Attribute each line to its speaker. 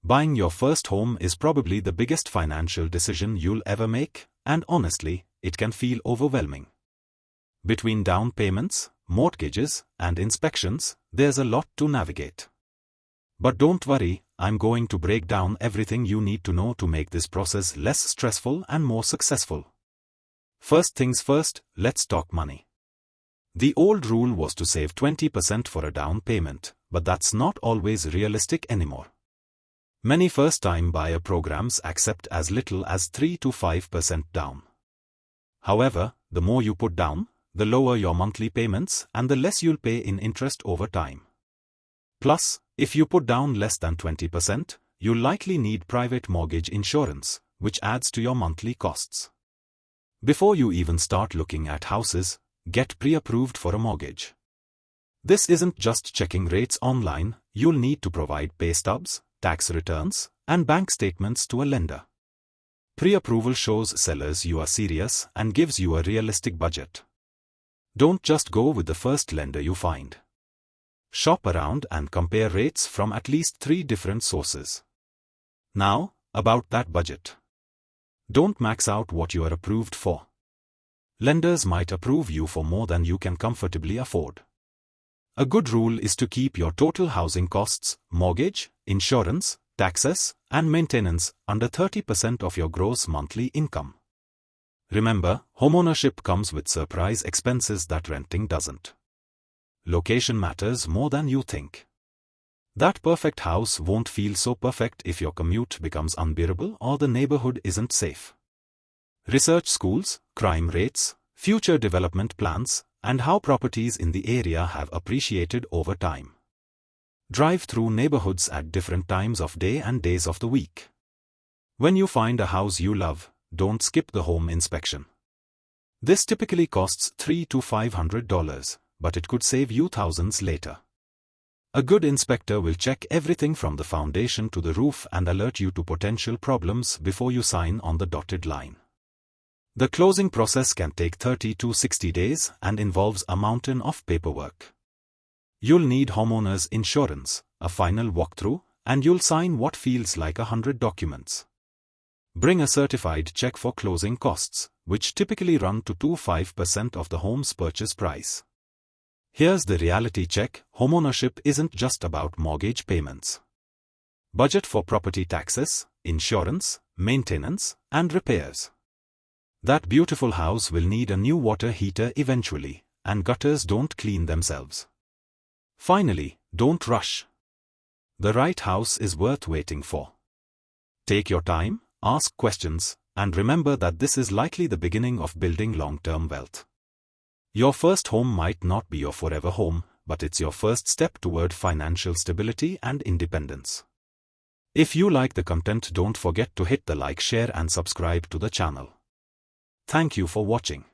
Speaker 1: Buying your first home is probably the biggest financial decision you'll ever make, and honestly, it can feel overwhelming. Between down payments, mortgages, and inspections, there's a lot to navigate. But don't worry, I'm going to break down everything you need to know to make this process less stressful and more successful. First things first, let's talk money. The old rule was to save 20% for a down payment, but that's not always realistic anymore. Many first-time buyer programs accept as little as 3 to 5% down. However, the more you put down, the lower your monthly payments and the less you'll pay in interest over time. Plus, if you put down less than 20%, you'll likely need private mortgage insurance, which adds to your monthly costs. Before you even start looking at houses, get pre-approved for a mortgage. This isn't just checking rates online, you'll need to provide pay stubs, tax returns, and bank statements to a lender. Pre-approval shows sellers you are serious and gives you a realistic budget. Don't just go with the first lender you find. Shop around and compare rates from at least 3 different sources. Now, about that budget. Don't max out what you are approved for. Lenders might approve you for more than you can comfortably afford. A good rule is to keep your total housing costs, mortgage, insurance, taxes, and maintenance under 30% of your gross monthly income. Remember, homeownership comes with surprise expenses that renting doesn't. Location matters more than you think. That perfect house won't feel so perfect if your commute becomes unbearable or the neighborhood isn't safe. Research schools, crime rates, future development plans, and how properties in the area have appreciated over time. Drive through neighborhoods at different times of day and days of the week. When you find a house you love, don't skip the home inspection. This typically costs $300 to $500, but it could save you thousands later. A good inspector will check everything from the foundation to the roof and alert you to potential problems before you sign on the dotted line. The closing process can take 30 to 60 days and involves a mountain of paperwork. You'll need homeowners insurance, a final walkthrough, and you'll sign what feels like 100 documents. Bring a certified check for closing costs, which typically run to 5% of the home's purchase price. Here's the reality check: homeownership isn't just about mortgage payments. Budget for property taxes, insurance, maintenance, and repairs. That beautiful house will need a new water heater eventually, and gutters don't clean themselves. Finally, don't rush. The right house is worth waiting for. Take your time, ask questions, and remember that this is likely the beginning of building long-term wealth. Your first home might not be your forever home, but it's your first step toward financial stability and independence. If you like the content, don't forget to hit the like, share, and subscribe to the channel. Thank you for watching.